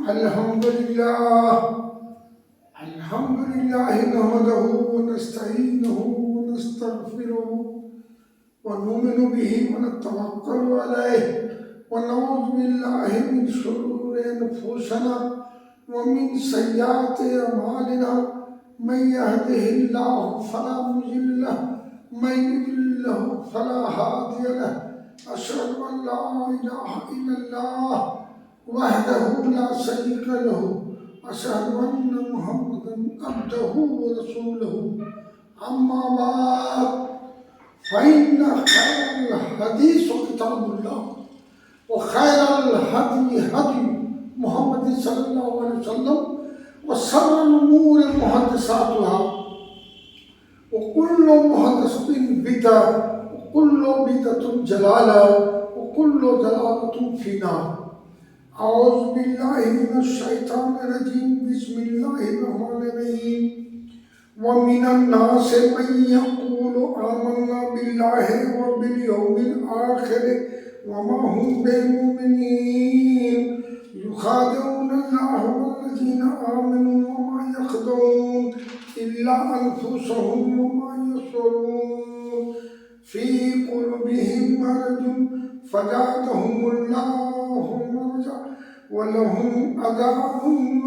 الحمد لله نحمده ونستعينه ونستغفره ونؤمن به ونتوكل عليه ونعوذ بالله من شرور أنفسنا ومن سيئات أعمالنا من يهده الله فلا مضل له ومن يضلل فلا هادي له أشهد أن لا إله إلا الله وحده لا شريك له أشهد أن محمدا عبده ورسوله أما بعد فإن خير الحديث كتاب الله وخير الهدي هدي محمد صلى الله عليه وسلم وشر الأمور محدثاتها وكل محدثة بدعة وكل بدعة ضلالة وكل ضلالة في النار. أعوذ بالله من الشيطان الرجيم بسم الله الرحمن الرحيم ومن الناس من يقول آمنا بالله وباليوم الآخر وما هم بمؤمنين يخادعون الله والذين آمنوا وما يخدعون إلا أنفسهم وما يشعرون في قلوبهم مرض فزادهم الله مرضا ولهم عذاب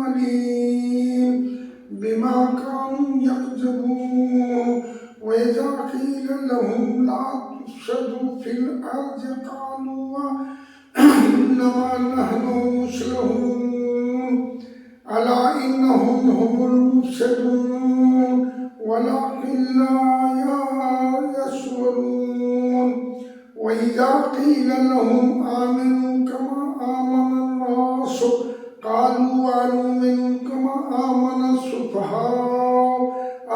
أليم بما كانوا يكذبون وإذا قيل لهم لا تفسدوا في الأرض قالوا إنما نحن مصلحون ألا إنهم هم المفسدون ولكن لا يشعرون وإذا قيل لهم آمنوا كما آمن الناس قالوا أنؤمن كما آمن السفهاء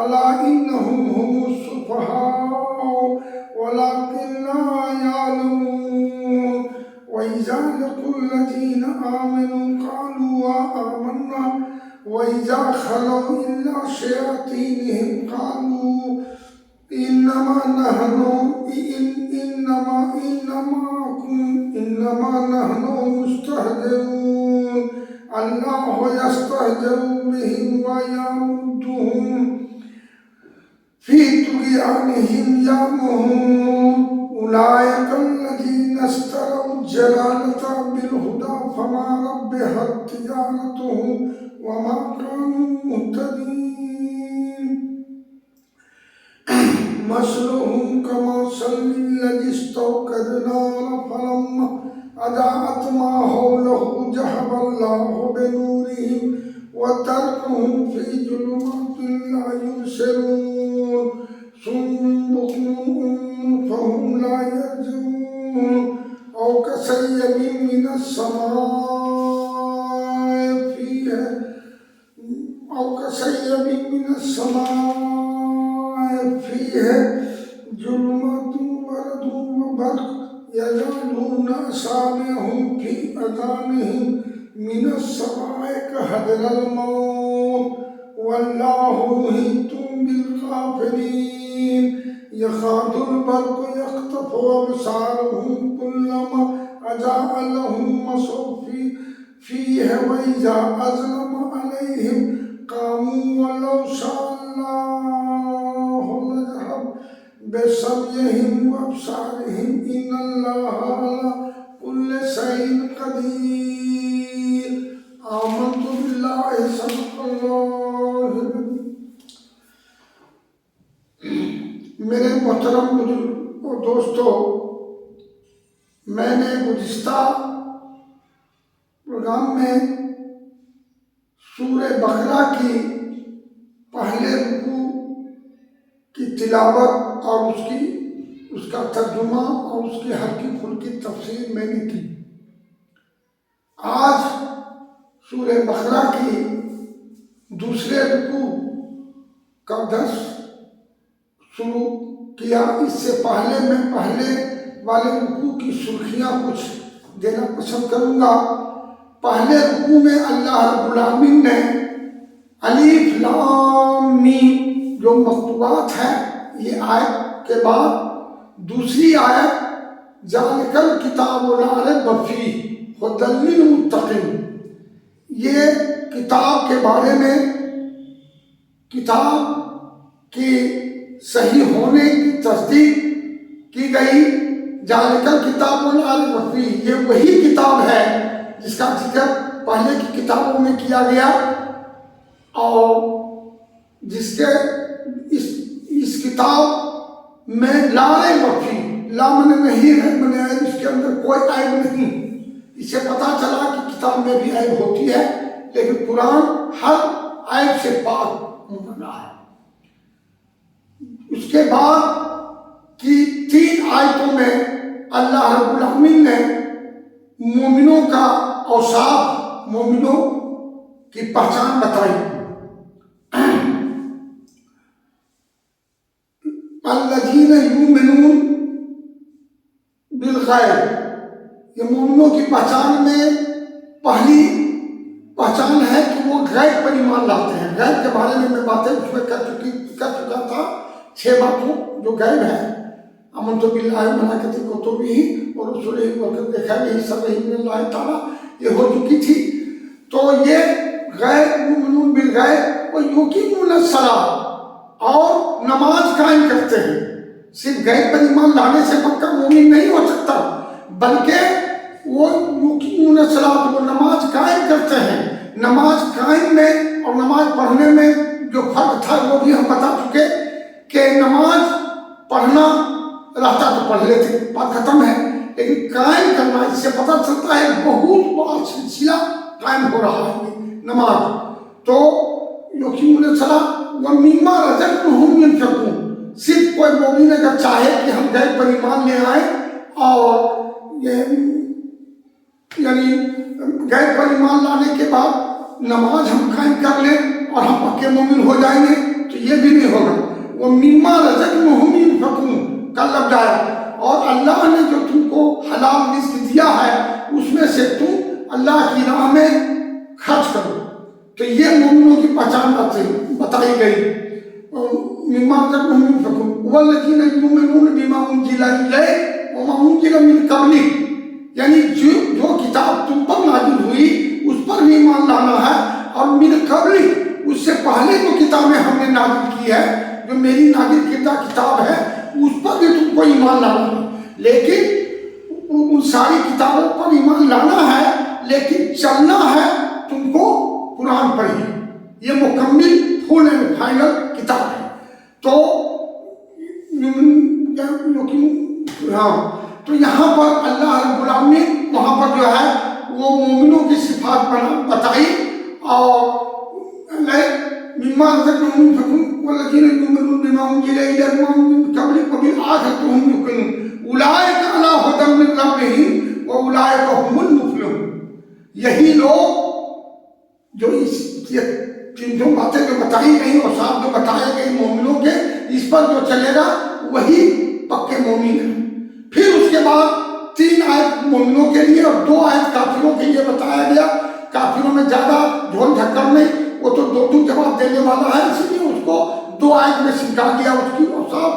ألا إنهم هم السفهاء ولكن لا يعلمون وإذا لقوا الذين آمنوا قالوا آمنا وإذا خلوا إلى شياطينهم قالوا إنما نحن مستهزئون الله يستهزئ بهم ويمدهم في طغيانهم يعمهون أولئك الذين اشتروا الضلالة بالهدى فما ربحت تجارتهم وما كانوا مهتدين مثلهم كمثل الذي استوقد نارا فلما أضاءت ما حوله ذهب الله بنورهم وتركهم في ظلمات لا يبصرون صم بكم فهم لا يرجعون أو كصيب من السماء فيه ظلمات ورعد وبرق يجعلون أصابعهم في آذانهم من الصواعق حذر الموت والله محيط بالكافرين يكاد البرق يخطف أبصارهم كلما أضاء لهم مشوا فيه وإذا أظلم عليهم قاموا ولو شاء الله لذهب بسمعهم وأبصارهم إن الله على كل شيء قدير آمنت بالله صدق الله. میرے محترم بزرگ اور دوستو، میں نے گزشتہ پروگرام میں سورہ بقرہ کی پہلے رکوع کی تلاوت اور اس کا ترجمہ اور اس کی ہلکی پھلکی تفسیر میں نے کی. آج سورہ بقرہ کی دوسرے رکوع کا درس شروع کیا. اس سے پہلے میں پہلے والے رکوع کی سرخیاں کچھ دینا پسند کروں گا. پہلے رکوع میں اللہ رب العالمین نے الف لام میم جو مکتوبات ہیں یہ آیت کے بعد دوسری آیت ذالک الکتاب لا ریب فیہ ھدی للمتقین، یہ کتاب کے بارے میں، کتاب کی صحیح ہونے کی تصدیق کی گئی۔ ذالک الکتاب لا ریب فیہ، یہ وہی کتاب ہے جس کا ذکر پہلے کی کتابوں میں کیا گیا، اور جس کے اس کتاب میں لا ریب فیہ، لا من نہیں ہے، من ہے اس کے اندر کوئی عیب نہیں۔ اس سے پتہ چلا کہ کتاب میں بھی عیب ہوتی ہے، لیکن قرآن ہر عیب سے پاک بنا ہے۔ اس کے بعد کی 3 آیتوں میں اللہ رب العالمین نے مومنوں کا اوصاف، مومنوں کی پہچان بتائی۔ الذین یؤمنون بالغیب، یہ مومنوں کی پہچان میں پہلی پہچان ہے کہ وہ غیب پر ایمان لاتے ہیں۔ غیب کے بارے میں باتیں اس میں کر چکا تھا، 6 باتوں جو غیب ہے۔ آمنت باللہ وملائکتہ وکتبہ ورسلہ دیکھا گئی سب من اللہ تعالیٰ، یہ ہو چکی تھی۔ تو یہ غیب، یؤمنون بالغیب ویقیمون الصلاۃ، اور نماز قائم کرتے ہیں۔ صرف غیب پر ایمان لانے سے پکا مومن نہیں ہو سکتا، بلکہ وہ یقیمون الصلاۃ، وہ نماز قائم کرتے ہیں۔ نماز قائم میں اور نماز پڑھنے میں جو فرق تھا وہ بھی ہم بتا چکے کہ نماز پڑھنا رہتا تو پڑھ لیتے، بات ختم ہے، لیکن قائم کرنا، اس سے پتہ چلتا ہے بہت بڑا سلسلہ قائم ہو رہا ہے نماز۔ تو یقیمون الصلاۃ ومما رزقناہم ينفقون، صرف کوئی مومن اگر چاہے کہ ہم غیب پر ایمان لے آئیں اور یعنی غیب پر ایمان لانے کے بعد نماز ہم قائم کر لیں اور ہم پکے مومن ہو جائیں گے، تو یہ بھی نہیں ہوگا۔ ومما رزقناہم ينفقون کا لفظ آیا، اور اللہ نے جو تم کو حلال رزق دیا ہے اس میں سے تم اللہ کی راہ میں خرچ کرو۔ تو یہ مومنوں کی پہچان بتائی گئی۔ مما رزقناہم ينفقون والذین یؤمنون بما انزل الیک وما انزل من قبلک، یعنی جو کتاب تم پر نازل ہوئی اس پر بھی ایمان لانا ہے، اور من قبل، اس سے پہلے جو کتابیں ہم نے نازل کی ہے، جو میری نازل کردہ کتاب ہے، اس پر بھی تم کو ایمان لانا ہے۔ لیکن ان ساری کتابوں پر ایمان لانا ہے، لیکن چلنا ہے تم کو قرآن پر ہی۔ یہ مکمل فل اینڈ فائنل کتاب ہے۔ تو تو یہاں پر اللہ رب العالمین وہاں پر جو ہے وہ مومنوں کی صفات بتائی، اور مما رزقناہم ينفقون والذین یؤمنون بما انزل الیک وما انزل من قبلک وبالآخرۃ هم یوقنون اولئک علی ھدی من ربہم واولئک هم المفلحون۔ یہی لوگ جو اس جو باتیں جو بتائی گئی اور صاحب جو بتائے گئے مومنوں کے، اس پر جو چلے گا وہی پکے مومن ہیں۔ پھر اس کے بعد 3 آیت مومنوں کے لیے اور 2 آیت کافروں کے لیے بتایا گیا۔ کافروں میں زیادہ جھول جھکڑ نہیں، وہ تو 2 جواب دینے والا ہے، اسی لیے اس کو 2 آیت میں سمجھا گیا اس کی اوصاف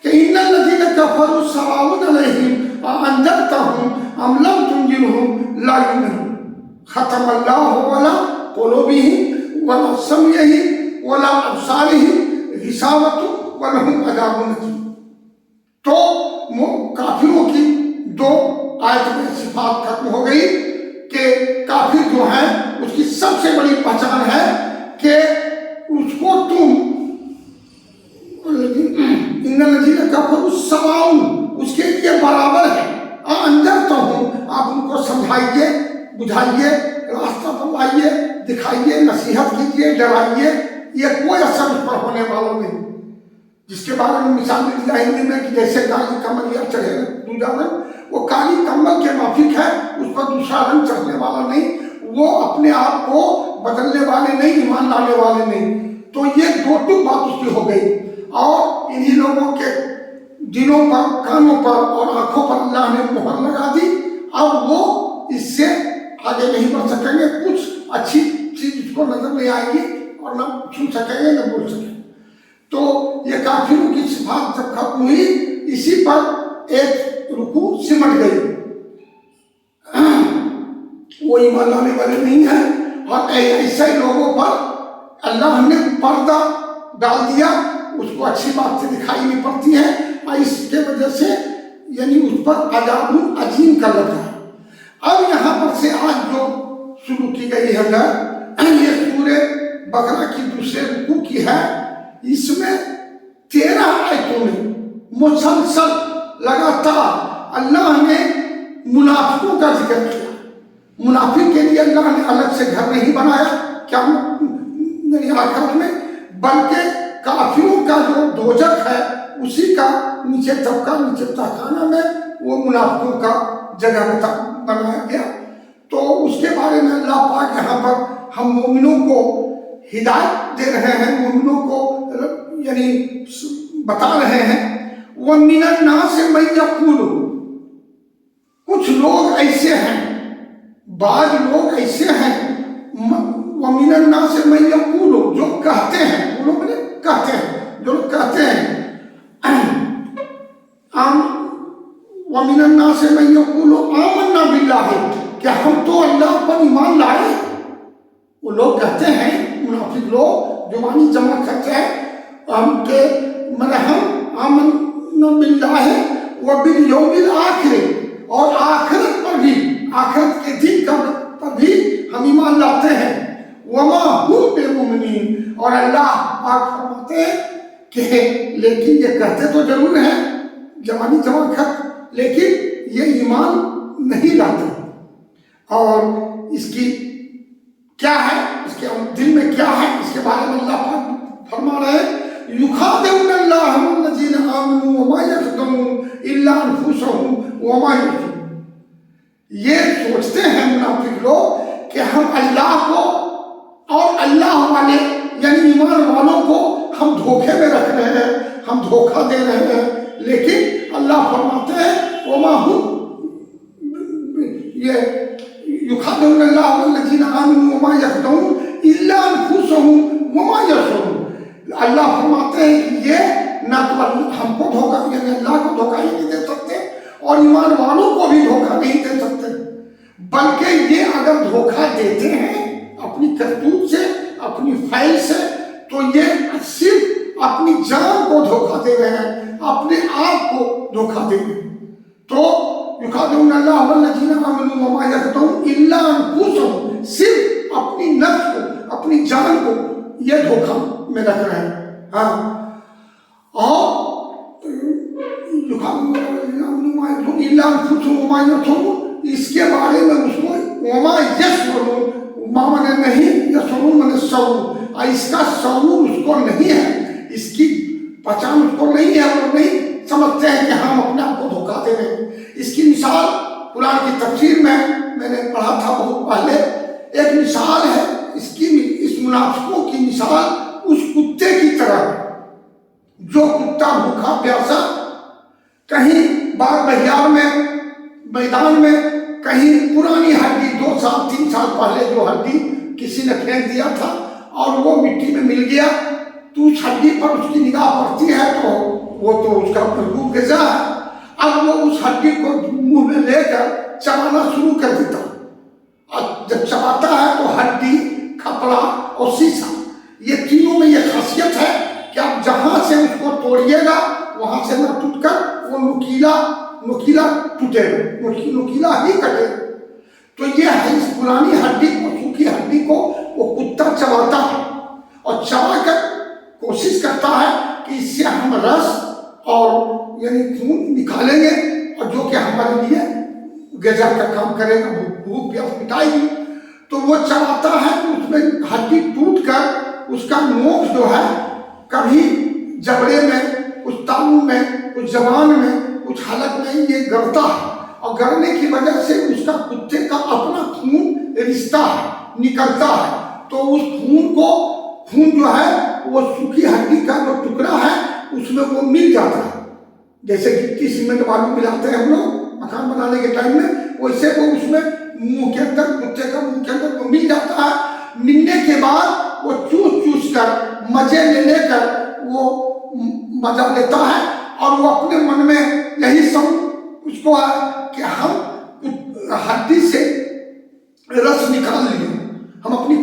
کہ ان الذین کفروا سواء علیہم اانذرتہم ام لم تنذرہم لا یؤمنون ختم اللہ علی قلوبہم ولا سمعہم ولا ابصارہم غشاوۃ ولہم عذاب عظیم۔ تو کافروں کی 2 آیت میں صفات ختم ہو گئی کہ کافر جو ہے اس کی سب سے بڑی پہچان ہے کہ اس کو تم ان الذین کفروا سواء، اس کے لیے برابر ہے، انذرتہم، آپ ان کو سمجھائیے، بجھائیے، راستہ بتائیے، دکھائیے، نصیحت کیجیے، ڈرائیے، یہ کوئی اثر اس پر ہونے والا نہیں۔ جس کے بارے میں مثال دی ہندی میں کہ جیسے کالی کمل یا چڑھے دوسرا رنگ، وہ کالی کمل کے مافک ہے، اس پر دوسرا رنگ چڑھنے والا نہیں، وہ اپنے آپ کو بدلنے والے نہیں، ایمان لانے والے نہیں۔ تو یہ 2 بات اس کی ہو گئی، اور انہی لوگوں کے دلوں پر، کانوں پر اور آنکھوں پر اللہ نے مہر لگا دی، اب وہ اس سے آگے نہیں بڑھ سکیں گے، کچھ اچھی چیز اس کو نظر نہیں آئے گی اور نہ سن سکیں گے نہ بول سکیں گے۔ تو یہ کافروں کی صفات جب ختم ہوئی، اسی پر ایک رکوع سمٹ گئی۔ وہ ایمان لانے والے نہیں ہیں، اور ایسے لوگوں پر اللہ نے پردہ ڈال دیا، اس کو اچھی بات سے دکھائی نہیں پڑتی ہے، اور اس کے وجہ سے یعنی اس پر عذاب عظیم کا لگا ہے۔ اب یہاں پر سے آج جو شروع کی گئی ہے یہ سورہ بقرہ کی دوسرے رکوع کی ہے، اس میں 13 آیتوں میں مسلسل لگاتار اللہ نے منافقوں کا ذکر کیا۔ منافق کے لیے اللہ نے الگ سے گھر نہیں بنایا کیا یعنی آخرت میں، بلکہ کافروں کا جو دوزخ ہے اسی کا نیچے طبقہ، نیچے تہخانہ میں وہ منافقوں کا جگہ بنایا گیا۔ تو اس کے بارے میں اللہ پاک یہاں پر ہم مومنوں کو ہدایت دے رہے ہیں، مومنوں کو یعنی بتا رہے ہیں وَمِنَ النَّاسِ مَن يَقُولُ، کچھ لوگ ایسے ہیں، بعض لوگ ایسے ہیں وَمِنَ النَّاسِ مَن يَقُولُ، جو کہتے ہیں، وہ لوگ کہتے ہیں، جو لوگ کہتے ہیں وَمِنَ النَّاسِ مَن يَقُولُ آمَنَّا بِاللَّهِ، کہ ہم تو اللہ پر ایمان لائے۔ وہ لوگ کہتے ہیں، منافق لوگ جو معنی جمع کرتے ہیں ہم کہ ہم آمنا باللہ وبالیوم الآخر، اور آخرت پر بھی، آخرت کے دن پر بھی ہم ایمان لاتے ہیں۔ وما هم بمؤمنین، اور اللہ پاک فرماتے ہیں کہ لیکن یہ کہتے تو ضرور ہیں جوانی جمع کر، لیکن یہ ایمان نہیں لاتے۔ اور اس کی کیا ہے، اس کے دل میں کیا ہے، اس کے بارے میں اللہ پاک فرما رہے ہیں یخادعون اللہ والذین آمنوا وما یخدعون الا انفسهم وما یشعرون، یہ سوچتے ہیں منافق لوگ کہ ہم اللہ کو اور اللہ والے یعنی ایمان والوں کو ہم دھوکے میں رکھ رہے ہیں، ہم دھوکہ دے رہے ہیں، لیکن اللہ فرماتے ہیں وما هم یہ یخادعون اللہ والذین آمنوا وما یخدعون الا انفسهم وما یشعرون، اللہ فرماتے ہیں کہ یہ نہ تو ہم کو دھوکہ یعنی اللہ کو دھوکہ ہی نہیں دے سکتے اور ایمان والوں کو بھی دھوکہ نہیں دے سکتے، بلکہ یہ اگر دھوکہ دیتے ہیں اپنی کرتوت سے، اپنی فعل سے، تو یہ صرف اپنی جان کو دھوکہ دے رہے ہیں، اپنے آپ کو دھوکہ دے رہے ہیں۔ تو یخادعون اللہ والذین آمنوا وما یخدعون الا انفسهم، صرف اپنی نفس کو، اپنی جان کو یہ دھوکہ میں رکھ رہے ہیں۔ ہاں، اور یخادعون اللہ الا انفسهم وما یشعرون، اس کے بارے میں اس کو وما یشعرون، مانے نہیں، یشعرون مانے شعور، اور اس کا شعور اس کو نہیں ہے، اس کی پہچان اس کو نہیں ہے، وہ نہیں سمجھتے ہیں کہ ہم اپنے آپ کو دھوکہ دے رہے ہیں۔ اس کی مثال قرآن کی تفسیر میں نے پڑھا تھا بہت پہلے، ایک مثال ہے اس منافقوں کی مثال اس کتے کی طرح ہے، جو کتا بھوکا پیاسا کہیں باغ بہیار میں، میدان میں، کہیں پرانی ہڈی 2 سال 3 سال پہلے جو ہڈی کسی نے پھینک دیا تھا اور وہ مٹی میں مل گیا، تو اس ہڈی پر اس کی نگاہ پڑتی ہے تو وہ تو اس کا محبوب غذا ہے، اب وہ اس ہڈی کو منہ میں لے کر چبانا شروع کر دیتا، اور جب چباتا ہے تو ہڈی، کھپڑا اور سیسا، یہ تینوں میں یہ خاصیت ہے کہ آپ جہاں سے اس کو توڑیے گا وہاں سے نہ ٹوٹ کر وہ نکیلا ٹوٹے گا، نکیلا ہی کٹے گا۔ تو یہ ہے اس پرانی ہڈی کو، سوکھی ہڈی کو وہ کتا چباتا ہے اور چبا کر کوشش کرتا ہے کہ اس سے ہم رس اور یعنی خون نکالیں گے، اور جو کہ ہمارے لیے غذا کا کام کرے گا، بھوک پیاس مٹائے گی۔ تو وہ چباتا ہے تو اس میں ہڈی ٹوٹ کر اس کا نوک جو ہے کبھی جبڑے میں، کچھ تالو میں، کچھ زبان میں، کچھ حلق میں یہ گڑتا ہے، اور گڑنے کی وجہ سے اس کا کتے کا اپنا خون رشتہ ہے، نکلتا ہے، تو اس خون جو ہے وہ سوکھی ہڈی کا جو ٹکڑا ہے اس میں وہ مل جاتا ہے، جیسے گٹی سیمنٹ بالو ملاتے ہیں ہم لوگ مکان بنانے کے ٹائم میں، ویسے وہ اس میں منہ کے اندر، کتے کا منہ کے اندر وہ مل جاتا ہے۔ ملنے کے بعد وہ چوس کر مزے لے کر وہ مزہ لیتا ہے، اور وہ اپنے من میں یہی سب اس کو ہے کہ ہم ہڈی سے رس نکال لیے، ہم اپنی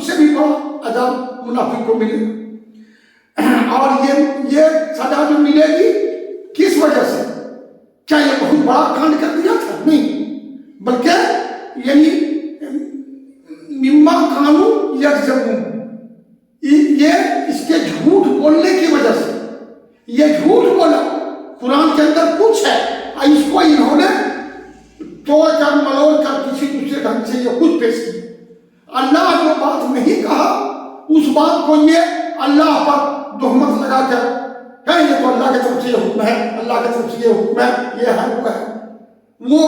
اس سے بھی بڑا عذاب منافق کو ملے گا۔ اور یہ سزا جو ملے گی کس وجہ سے؟ کیا یہ بہت بڑا کانڈ کر دیا تھا؟ نہیں، بلکہ یعنی مما کانوا یکذبون، یہ اس کے جھوٹ بولنے کی وجہ سے، یہ جھوٹ بولا، قرآن کے اندر کچھ ہے، اس کو انہوں نے توڑ کر ملوڑ کر کسی دوسرے ڈھنگ سے یہ کچھ پیش کیا۔ اللہ جو بات نہیں کہا اس بات کو یہ اللہ پر تہمت لگا کر کہ یہ تو اللہ کی طرف سے یہ حکم ہے، اللہ کی طرف سے یہ حکم ہے، یہ ہے وہ ہے۔ وہ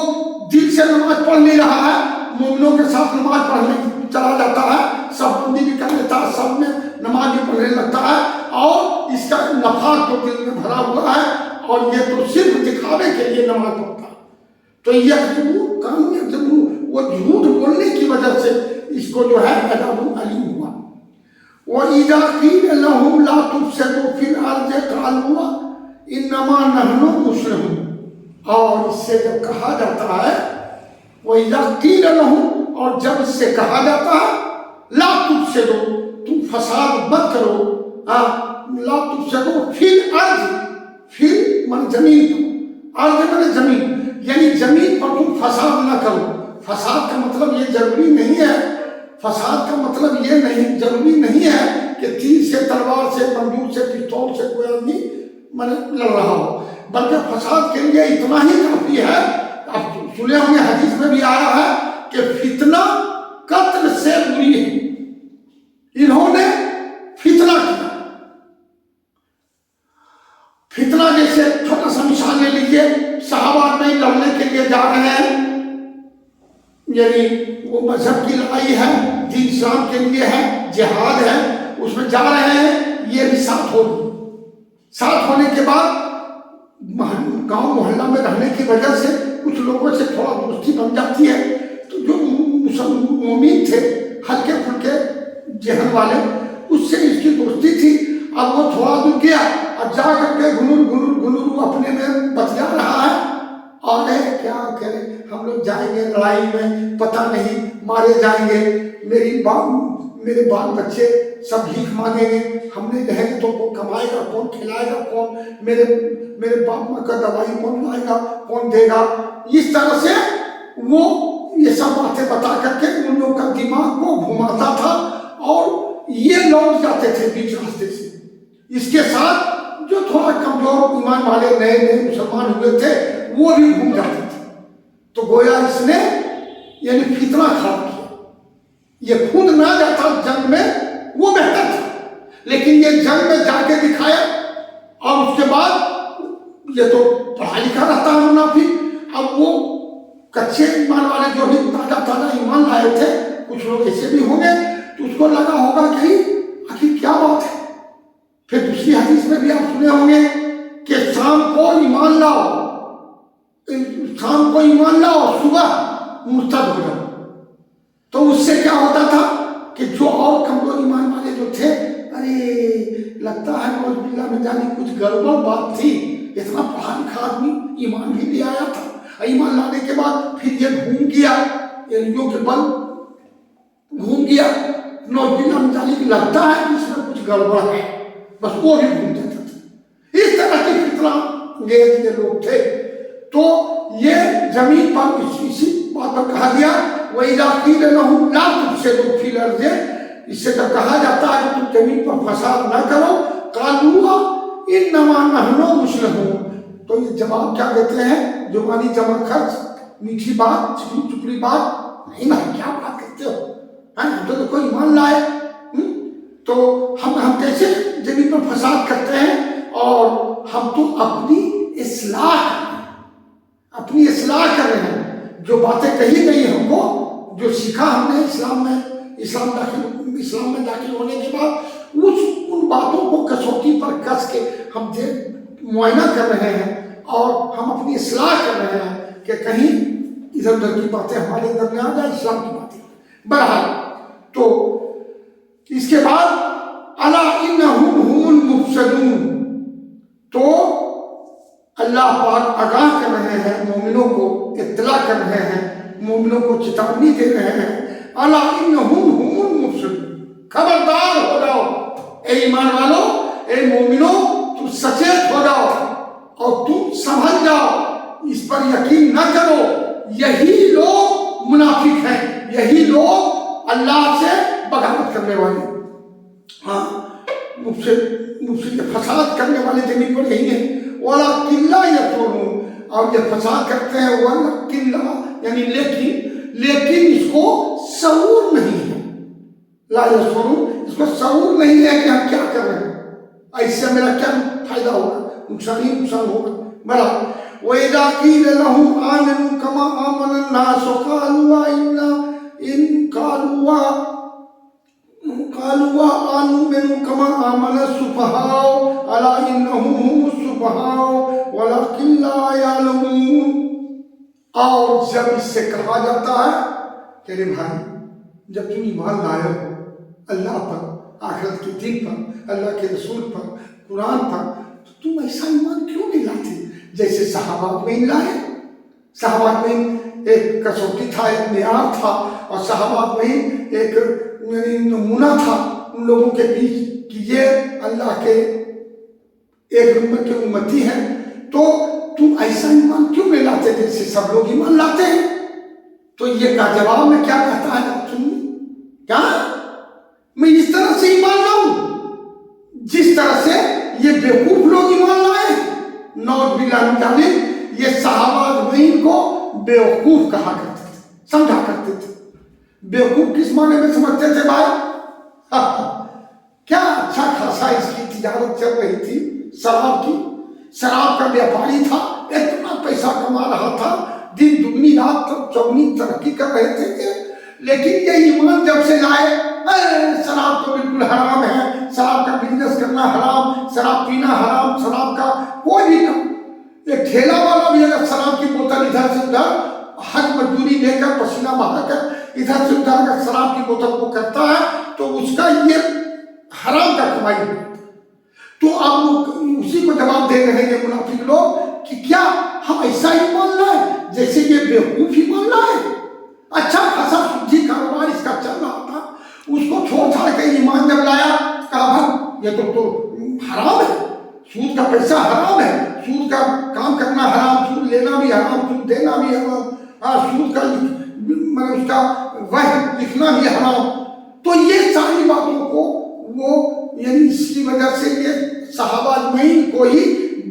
دل سے نماز پڑھ نہیں رہا ہے، مومنوں کے ساتھ نماز پڑھنے چلا جاتا ہے، سب بندی بھی کر لیتا ہے، سب میں نماز بھی پڑھنے لگتا ہے، اور اس کا نفاق تو دل میں بھرا ہوا ہے، اور یہ تو صرف دکھاوے کے لیے نماز پڑھتا ہے۔ تو یکذبون کانوا یکذبون، وہ جھوٹ بولنے کی وجہ سے اس کو جو ہے عذاب علیم ہوا۔ وَإِذَا قِيلَ لَهُمْ لَا تُفْسِدُوا فِي الْأَرْضِ قَالُوا إِنَّمَا نَحْنُ مُصْلِحُونَ، اور اس سے جب کہا جاتا ہے وَإِذَا قِيلَ لَهُمْ، اور جب اس سے کہا جاتا ہے لَا تُفْسِدُوا، تم فساد مت کرو، لَا تُفْسِدُوا فِي الْأَرْضِ، فِي من زمین، ارض من زمین، یعنی زمین پر تم فساد نہ کرو۔ فساد کا مطلب یہ ضروری نہیں ہے، فساد کا مطلب یہ نہیں ضروری نہیں ہے کہ تیر سے، تلوار سے، بندوق سے، پستول سے کوئی آدمی لڑ رہا ہو، بلکہ فساد کے لیے اتنا ہی کافی ہے۔ اب سنے ہوں گے حدیث میں بھی آیا ہے کہ فتنہ قتل سے بری ہے، انہوں نے فتنہ کیا۔ فتنہ جیسے چھوٹا سا مثال لے لیجیے، صحابہ میں لڑنے کے لیے جا رہے ہیں، یعنی وہ مذہب کی لڑائی ہے، دین اسلام کے لیے ہے، جہاد ہے، اس میں جا رہے ہیں، یہ بھی ساتھ ہوگی۔ ساتھ ہونے کے بعد گاؤں محلہ میں رہنے کی وجہ سے کچھ لوگوں سے تھوڑا دوستی بن جاتی ہے، تو جو مومن تھے ہلکے پھلکے ذہن والے، اس سے اس کی دوستی تھی۔ اب وہ تھوڑا دور گیا، اب جا کر کے گھنور اپنے میں بتلا رہا ہے، آگے کیا کریں، ہم لوگ جائیں گے لڑائی میں، پتہ نہیں مارے جائیں گے، میرے بال بچے سب بھیک مانگیں گے، ہم نے رہیں گے تو کون کمائے گا، کون کھلائے گا، کون میرے باپ ماں کا دوائی کون لائے گا، کون دے گا۔ اس طرح سے وہ یہ سب باتیں بتا کر کے ان لوگوں کا دماغ کو گھماتا تھا، اور یہ لوگ جاتے تھے بیچ راستے سے۔ اس کے ساتھ جو تھوڑا کمزور ایمان والے نئے مسلمان ہوئے تھے وہ بھی گھوم جاتے تھے۔ تو گویا اس نے یعنی فتنہ کھڑا کیا۔ یہ خود نہ جاتا جنگ میں وہ بہتر تھا، لیکن یہ جنگ میں جا کے دکھایا، اور اس کے بعد یہ تو پڑھا لکھا رہتا ہے منافق۔ اب وہ کچے ایمان والے جو بھی تازہ ایمان لائے تھے، کچھ لوگ ایسے بھی ہوں گے، تو اس کو لگا ہوگا کہ آخر کیا بات ہے۔ پھر دوسری حدیث میں بھی آپ سنے ہوں گے کہ شام کو ایمان لاؤ، صبح مرتد ہو جاؤ۔ تو اس سے کیا ہوتا تھا کہ جو اور کمزور ایمان والے جو تھے، ارے لگتا ہے نعوذ باللہ میں جانے کچھ گڑبڑ بات تھی، اتنا پڑھا لکھا آدمی ایمان بھی لے آیا تھا، ایمان لانے کے بعد پھر یہ گھوم گیا، ایلیوں کے بل گھوم گیا، نعوذ باللہ میں جانے کی لگتا ہے کہ اس میں کچھ گڑبڑ ہے، بس وہ بھی گھوم جاتا تھا۔ اس طرح کی فتنہ یہ لوگ تھے۔ تو یہ زمین پر اسی بات پر کہا گیا وَإِذَا قِيلَ لَهُمْ لَا تُفْسِدُوا فِي الْأَرْضِ، اس سے جب کہا جاتا ہے کہ تم زمین پر فساد نہ کرو، قَالُوا إِنَّمَا نَحْنُ مُصْلِحُونَ، تو یہ جواب کیا دیتے ہیں؟ جو مانی جمع خرچ، میٹھی بات، چپڑی بات، نہیں بھائی کیا بات کرتے ہو، ہم تو دیکھو ایمان لائے، تو ہم کیسے زمین پر فساد کرتے ہیں، اور ہم تو اپنی اصلاح کر رہے ہیں۔ جو باتیں کہی گئی ہم کو، جو سیکھا ہم نے اسلام میں داخل ہونے کے بعد، ان باتوں کو کسوٹی پر کس کے ہم معائنہ کر رہے ہیں، اور ہم اپنی اصلاح کر رہے ہیں کہ کہیں ادھر ادھر کی باتیں ہمارے اندر میں آ جائیں، اسلام کی باتیں۔ بہرحال تو اس کے بعد الا انہم هم المفسدون، تو اللہ پاک آگاہ کر رہے ہیں، مومنوں کو اطلاع کر رہے ہیں، مومنوں کو چیتونی دے رہے ہیں، الا انہم هم المفسدون، پر یقین نہ کرو، یہی لوگ منافق ہیں، یہی لوگ اللہ سے بغاوت کرنے والے، ہاں مفسد فساد کرنے والے زمین پر یہی ہیں۔ وَلَكِنْ لَا يَشْعُرُونَ، اور یہ فساد کرتے ہیں وَلَكِنْ لَا یعنی لیکن اس کو شعور نہیں ہے، لا يشعرون، اس کو شعور نہیں ہے کہ ہم کیا کر رہے ہیں، ایسے میرا کیا فائدہ ہوگا، نقصان ہی نقصان ہوگا۔ بڑا وَإِذَا قِيلَ لَهُمْ آمِنُوا كَمَا آمَنَ النَّاسُ قَالُوا وَآنُؤْمِنُ كَمَا آمَنَ السُّفَهَاءُ أَلَا إِنَّهُمْ هُمُ السُّفَهَاءُ وَلَكِنْ لَا يَعْلَمُونَ۔ اور جب اس سے کہا جاتا ہے کہ ارے بھائی، جب تم ایمان لائے ہو اللہ پر، آخرت کے دن پر، اللہ کے رسول پر، قرآن پر، تو تم ایسا ایمان کیوں نہیں لاتے جیسے صحابہ میں لائے؟ صحابہ میں ایک کسوٹی تھا، ایک معیار تھا، اور صحابہ میں ایک نمونہ تھا ان لوگوں کے بیچ کہ یہ اللہ کے ایک امت کے امتی ہیں، تو تم ایسا ایمان کیوں نہیں لاتے جیسے سب لوگ ایمان لاتے ہیں؟ تو یہ کا جواب میں کیا کہتا ہے سنیے، کیا میں اس طرح سے ایمان لاؤں جس طرح سے یہ بیوقوف لوگ ایمان لائے؟ نعوذ باللہ من ذالک، یہ صحابہ اجمعین کو بیوقوف کہا کرتے تھے، سمجھا کرتے تھے۔ بیوقوف کس معنی میں سمجھتے تھے بھائی؟ کیا اچھا خاصا اس کی تجارت چل رہی تھی، شراب کی، شراب کا بیاپاری تھا، اتنا پیسہ کما رہا تھا، دن دگنی رات چوگنی ترقی کر رہے تھے، لیکن یہ ایمان جب سے لائے شراب تو بالکل حرام ہے، شراب کا بزنس کرنا حرام، شراب پینا حرام، شراب کا کوئی بھی کام، ایک ٹھیلا والا بھی اگر شراب کی بوتل ادھر سے ادھر حج مزدوری لے کر پسینہ بہا کر ادھر سے ادھر اگر شراب کی بوتل کو کرتا ہے تو اس کا یہ حرام کا کمائی ہے۔ تو اب اسی کو جواب دے رہے ہیں منافق لوگ کہ کیا ہم ایسا ایمان لائے جیسے یہ بیوقوف ایمان لائے؟ اچھا خاصا سبزی کاروبار اس کا چل رہا تھا، اس کو چھوڑ چھاڑ کے ایمان جب لایا، کہا بھائی یہ تو حرام ہے، سود کا پیسہ حرام ہے، سود کا کام کرنا حرام، سود لینا بھی حرام، سود دینا بھی حرام، سود کا اس کا وحی لکھنا بھی حرام۔ تو یہ ساری باتوں کو وہ یعنی اس کی وجہ سے یہ صحابہ اجمعین کو ہی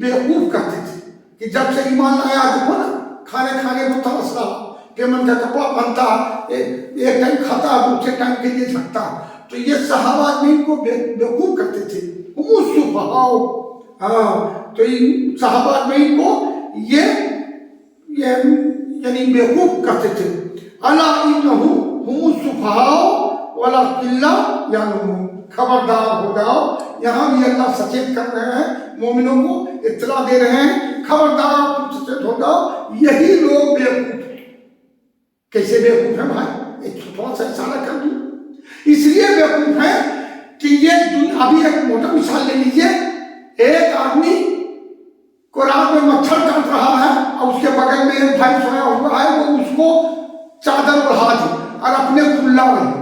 بیوقوف کرتے تھے کہ جب سے ایمان لایا دیکھو نا، کھانے کو ترس رہا، پیمنٹ کا کپڑا پہنتا، ایک ٹائم کھاتا دوسرے ٹائم کے لیے جھکتا، تو یہ صحابہ اجمعین کو بیوقوف کرتے تھے، ہم السفہاء، تو ان صحابہ اجمعین کو یہ یعنی بیوقوف کرتے تھے۔ الا انہم ہم السفہاء ولکن لا یعلمون، خبردار ہو جاؤ، یہاں بھی اللہ سچیت کر رہے ہیں، مومنوں کو اطلاع دے رہے ہیں، خبردار تم سچیت ہو جاؤ، یہی لوگ بیوقوف ہیں۔ کیسے بیوقوف ہیں بھائی؟ ایک تھوڑا سا اشارہ کر دوں، اس لیے بیوقوف ہیں کہ یہ ابھی ایک موٹا مثال لے لیجیے، ایک آدمی کو رات میں مچھر کاٹ رہا ہے اور اس کے بغل میں ایک بھائی سویا ہوا ہے، وہ اس کو چادر اڑا دی اور اپنے کھلا رہے،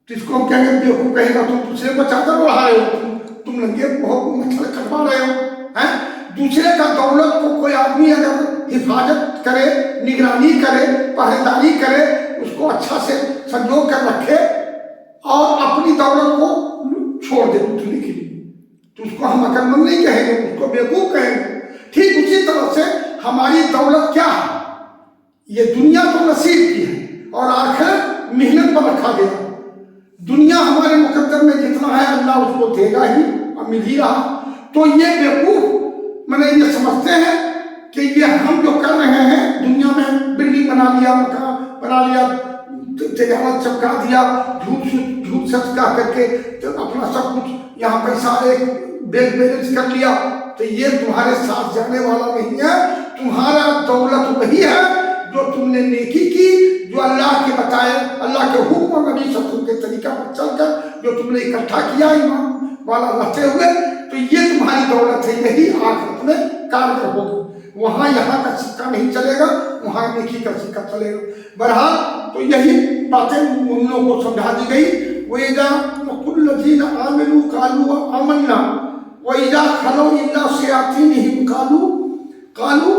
تو اس کو ہم کہیں گے بیوقوف کہے گا، تم دوسرے کو چادر اڑا رہے ہو، تم ننگے بہت مچھر کٹوا رہے ہو، دوسرے کا دولت کو کوئی آدمی اگر حفاظت کرے، نگرانی کرے، پہرےداری کرے، اس کو اچھا سے سنجو کر رکھے اور اپنی دولت کو چھوڑ دے لوٹنے کے لیے، تو اس کو ہم عقل مند نہیں کہیں گے، اس کو بیوقوف کہیں گے۔ ٹھیک اسی طرح سے ہماری دولت کیا ہے؟ یہ دنیا تو نصیب کی ہے اور آخرت محنت پر رکھا گیا۔ دنیا ہمارے مقدر میں جتنا ہے اللہ اس کو دے گا ہی اور مل ہی رہا، تو یہ بیوقوف یہ سمجھتے ہیں کہ یہ ہم جو کر رہے ہیں دنیا میں بلڈنگ بنا لیا، مکان بنا لیا، تجارت چمکا دیا، جھوٹ سچ کہہ کر کے اپنا سب کچھ یہاں پیسہ ایک بیلنس کر لیا، تو یہ تمہارے ساتھ جانے والا نہیں ہے، تمہارا دولت وہی ہے جو تم نے نیکی کی، جو اللہ کے بتائے، اللہ کے حکم اور نبی صلی اللہ علیہ وسلم کے طریقہ پر چل کر جو تم نے اکٹھا کیا ایمان والا رہتے ہوئے، تو یہ تمہاری دولت ہے، یہی آخرت میں کارگر ہوگی، وہاں یہاں کا سکہ نہیں چلے گا، وہاں نیکی کا سکہ چلے گا۔ بہرحال تو یہی باتیں ان لوگوں کو سمجھا دی گئی۔ وَإِذَا لَقُوا الَّذِينَ آمَنُوا قَالُوا آمَنَّا وَإِذَا خَلَوْا إِلَىٰ شَيَاطِينِهِمْ قَالُوا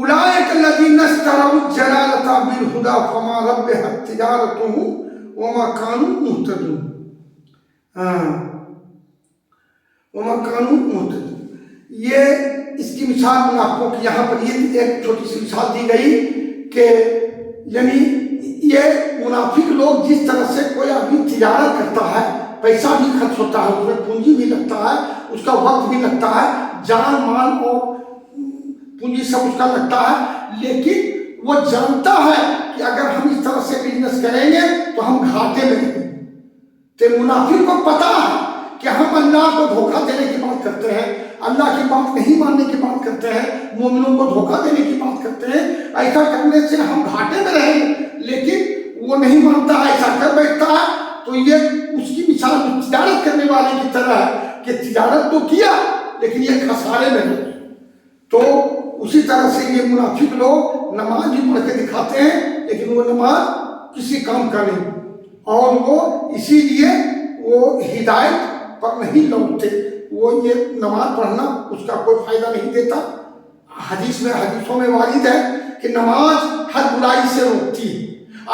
اولئک الذین اشتروا الضلالۃ بالہدی فما ربحت تجارتہم وما کانوا مہتدون. وما کانوا مہتدون. یہ اس کی مثال منافقوں کی یہاں پر یہ ایک چھوٹی سی مثال دی گئی کہ یعنی یہ منافق لوگ جس طرح سے کوئی آدمی تجارت کرتا ہے، پیسہ بھی خرچ ہوتا ہے، اس میں پونجی بھی لگتا ہے، اس کا وقت بھی لگتا ہے، جان مال اور پونجی سب اس کا لگتا ہے، لیکن وہ جانتا ہے کہ اگر ہم اس طرح سے بزنس کریں گے تو ہم گھاٹے میں رہیں گے. تو منافق کو پتا ہے کہ ہم اللہ کو دھوکہ دینے کی بات کرتے ہیں، اللہ کی بات نہیں ماننے کی بات کرتے ہیں، مومنوں کو دھوکہ دینے کی بات کرتے ہیں، ایسا کرنے سے ہم گھاٹے میں رہیں گے، لیکن وہ نہیں مانتا ہے، ایسا کر بیٹھتا ہے. تو یہ اس کی مثال تجارت کرنے والے کی طرح ہے کہ تجارت تو کیا لیکن یہ خسارے میں رہے. تو اسی طرح سے یہ منافق لوگ نماز بھی پڑھ کے دکھاتے ہیں لیکن وہ نماز کسی کام کا نہیں، اور وہ اسی لیے وہ ہدایت پر نہیں لوٹتے. وہ یہ نماز پڑھنا اس کا کوئی فائدہ نہیں دیتا. حدیثوں میں وارد ہے کہ نماز ہر برائی سے روکتی ہے.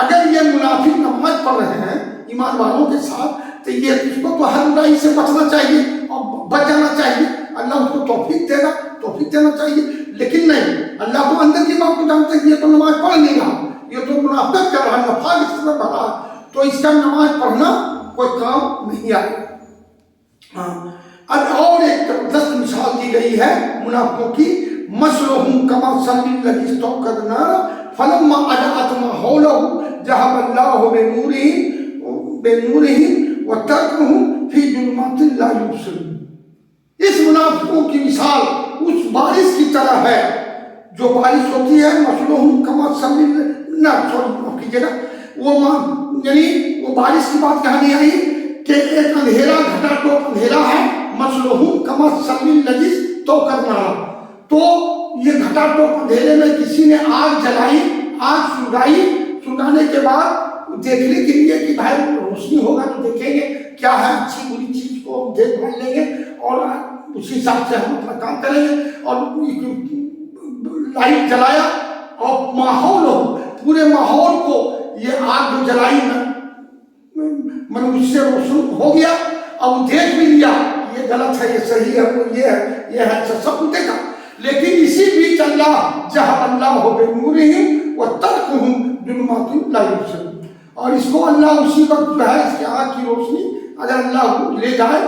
اگر یہ منافق نماز پڑھ رہے ہیں ایمان والوں کے ساتھ تو یہ اس کو تو ہر برائی سے بچنا چاہیے اور بچ جانا چاہیے. اللہ اس کو توفیق دے گا، توفیق دینا چاہیے. لیکن نہیں، اللہ تو اندر کی بات کو جانتے ہیں، یہ تو نماز پڑھ نہیں رہا، یہ تو منافقت کر رہا ہے، نفاق اس طرح بڑھ رہا ہے، تو اس کا نماز پڑھنا کوئی کام نہیں آئے. اب اور ایک زبردست مثال دی گئی ہے منافقوں کی. مثلهم كمثل الذي استوقد نارا فلما اضاءت ما حوله ذهب الله بنورهم وتركهم في ظلمات لا يبصرون. اس منافقوں کی مثال اس بارش کی طرح ہے جو بارش ہوتی ہے. مثلهم كمثل معاف کیجیے گا، وہ یعنی وہ بارش کی بات کہاں نہیں آئی کہ ایک اندھیرا گھٹا ٹوپ اندھیرا ہے. مثلهم كمثل الذي استوقد نارا، تو یہ گھٹا ٹوپ اندھیرے میں کسی نے آگ جلائی، آگ سلگانے کے بعد دیکھنے کے لیے کہ بھائی روشنی ہوگا تو دیکھیں گے کیا ہے، اچھی بری چیز کو دیکھ بھال لیں گے اور اسی حساب سے ہم اپنا کام کریں گے. اور لائٹ جلایا اور ماحول ہو، پورے ماحول کو یہ آگ جو جلائی اس سے روشن ہو گیا. اب دیکھ بھی لیا یہ غلط ہے، یہ صحیح ہے، وہ یہ ہے، یہ ہے، سب کچھ دیکھا. لیکن اسی بیچ اللہ جہاں اللہ بنورہم وترکہم ظلمات لا یبصرون، اور اس کو اللہ اسی وقت جو ہے اس کی آنکھ کی روشنی اگر اللہ لے جائے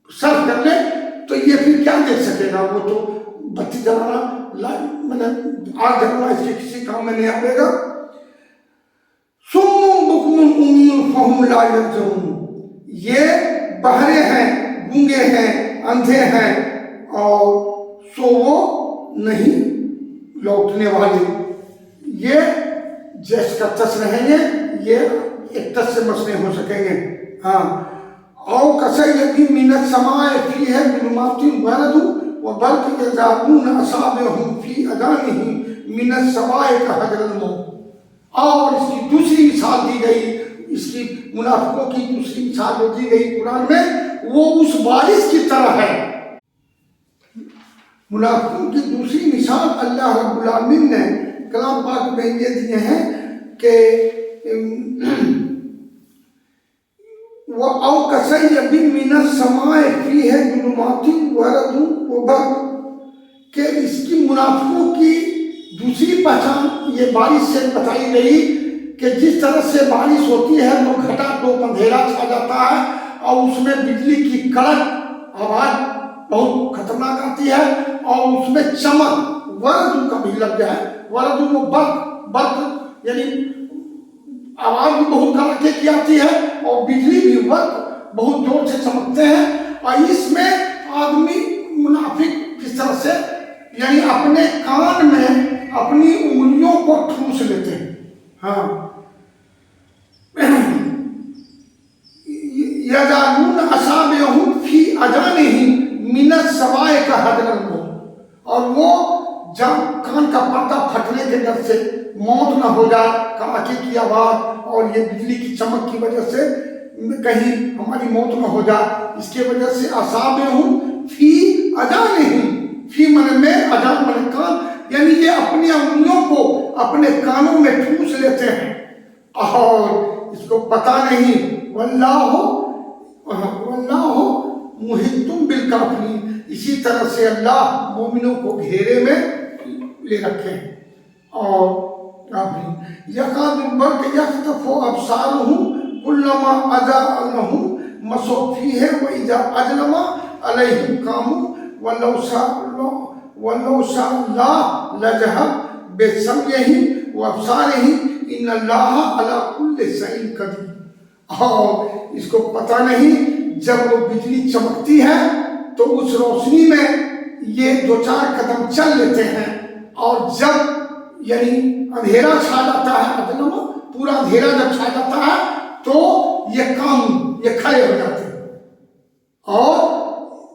صرف کر لے تو یہ پھر کیا دیکھ سکے گا؟ وہ تو بتی جلانا آگ جلانا اس کے کسی کام میں نہیں آئے گا. صم بکم عمی فہم لا یرجعون، یہ بہرے ہیں، گونگے ہیں، اندھے ہیں اور سو وہ نہیں لوٹنے والے. یہ جیس کا تس رہیں گے، یہ ایک تس سے مس نہیں ہو سکیں گے. ہاں، او کسیب من السماء فیہ ظلمات ورد وبرق یضربون اصابعهم فی اذانہم من السماء کحجر الموت. اور اس کی دوسری مثال دی گئی، اس کی منافقوں کی دوسری مثال جو دی گئی قرآن میں، وہ اس بارش کی طرح ہے. منافقوں کی دوسری مثال اللہ رب العالمین نے کلام پاک میں یہ دیے ہیں کہ وَأَوْ كَصَيِّبٍ مِّنَ السَّمَاءِ فِيهَا ظُلُمَاتٌ وَرَعْدٌ وَبَرْقٌ، کہ اس کی منافقوں کی دوسری پہچان یہ بارش سے بتائی گئی کہ جس طرح سے بارش ہوتی ہے تو گھٹا ٹوپ اندھیرا چھا جاتا ہے اور اس میں بجلی کی کڑک آواز بہت خطرناک آتی ہے اور اس میں چمک ورد کا بھی لگ جائے. ورد وہ برق یعنی آواز بھی بہت کڑکے کی آتی ہے اور بجلی بھی برق بہت زور سے چمکتے ہیں. اور اس میں آدمی منافق کس طرح سے یعنی اپنے کان میں اپنی انگلیوں کو ٹھوس لیتے ہیں. ہاں، یجعلون اصابعهم فی اذانہم من السماء کحجر الموت، اور وہ جب کان کا پردہ پھٹنے کے ڈر سے موت نہ ہو جائے، کڑاکے کی آواز اور یہ بجلی کی چمک کی وجہ سے کہیں ہماری موت نہ ہو جائے، اس کی وجہ سے اصابعهم فی اذانہم، فی من میں اذان من کان یعنی یہ اپنی انگلیوں کو اپنے کانوں میں ٹھوس لیتے ہیں اور اس کو پتہ نہیں واللہ محیط بالکافرین، اسی طرح سے اللہ مومنوں کو گھیرے میں لے رکھے ہیں. اور کافرین یکاد البرق یخطف ابصارهم کلما اضاء لهم مسوا فیہ واذا اظلم علیہم قاموا ولو شاء اللہ لذهب بسمعهم وابصارهم ان اللہ علی کل شیء قدیر. اور اس کو پتہ نہیں جب وہ بجلی چمکتی ہے تو اس روشنی میں یہ دو چار قدم چل لیتے ہیں، اور جب یعنی اندھیرا چھا جاتا ہے، پورا اندھیرا جب چھا جاتا ہے تو یہ کھڑے ہو جاتے ہیں. اور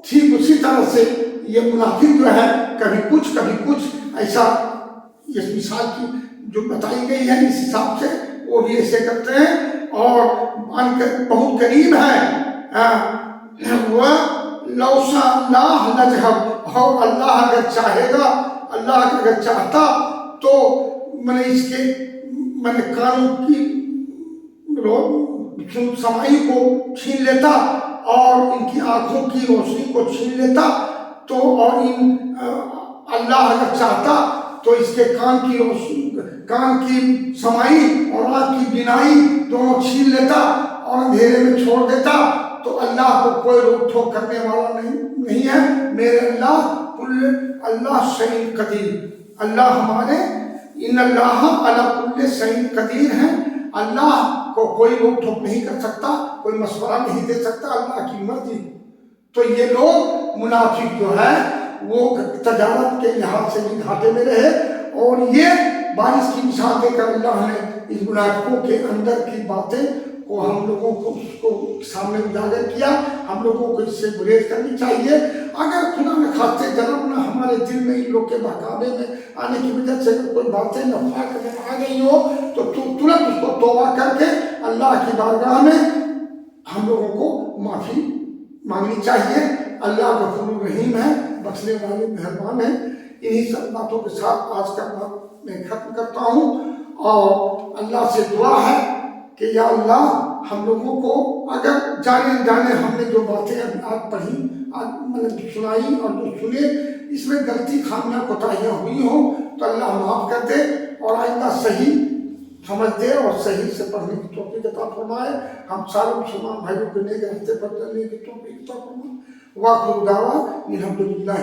ٹھیک اسی طرح سے یہ منافق جو ہے کبھی کچھ ایسا اس مثال کی جو بتائی گئی ہے اس حساب سے وہ بھی ایسے کرتے ہیں. اور بہت قریب ہے وَلَوْ شَاءَ اللَّهُ لَذَهَبَ، اور اللہ اگر چاہے گا، اللہ اگر چاہتا تو میں نے اس کے کانوں کی سمائی کو چھین لیتا اور ان کی آنکھوں کی روشنی کو چھین لیتا، تو اور اللہ اگر چاہتا تو اس کے کان کی سمائی اور آنکھ کی بینائی دونوں چھین لیتا اور اندھیرے میں چھوڑ دیتا. تو اللہ کو کوئی روک ٹوک کرنے والا نہیں ہے. میرے اللہ شیء قدیر، اللہ ہمارے ان اللہ علی کل شیء قدیر ہیں. اللہ کو کوئی روک ٹوک نہیں کر سکتا، کوئی مشورہ نہیں دے سکتا، اللہ کی مرضی. تو یہ لوگ منافق جو ہے وہ تجارت کے لحاظ سے بھی گھاٹے میں رہے، اور یہ بارش کی مثال دے کر اللہ نے اس منافقوں کے اندر کی باتیں کو ہم لوگوں کو اس کو سامنے اجاگر کیا. ہم لوگوں کو اس سے گریز کرنی چاہیے. اگر خدا نے خاصے جنم نہ ہمارے دل میں ان لوگ کے بہکاوے میں آنے کی وجہ سے کوئی باتیں نفاق میں آ گئی ہو تو ترنت اس کو توبہ کر کے اللہ کی بارگاہ میں ہم لوگوں کو معافی مانگنی چاہیے. اللہ غفور الرحیم ہے، بخشنے والے مہربان ہیں. انہی سب باتوں کے ساتھ آج کا بات میں ختم کرتا ہوں، اور اللہ سے دعا ہے کہ یا اللہ ہم لوگوں کو اگر جانے ہم نے جو باتیں آپ پڑھی سنائی اور جو سنے اس میں غلطی خامیاں کوتاہیاں ہوئی ہوں تو اللہ معاف کر دے اور آئندہ صحیح سمجھ دے اور صحیح سے پڑھنے کی توفیق عطا فرمائے. ہم سارے مسلمان بھائیوں کے نیک راستے پر چلنے کی توفیق عطا فرمائے. واخر دعوانا الحمدللہ.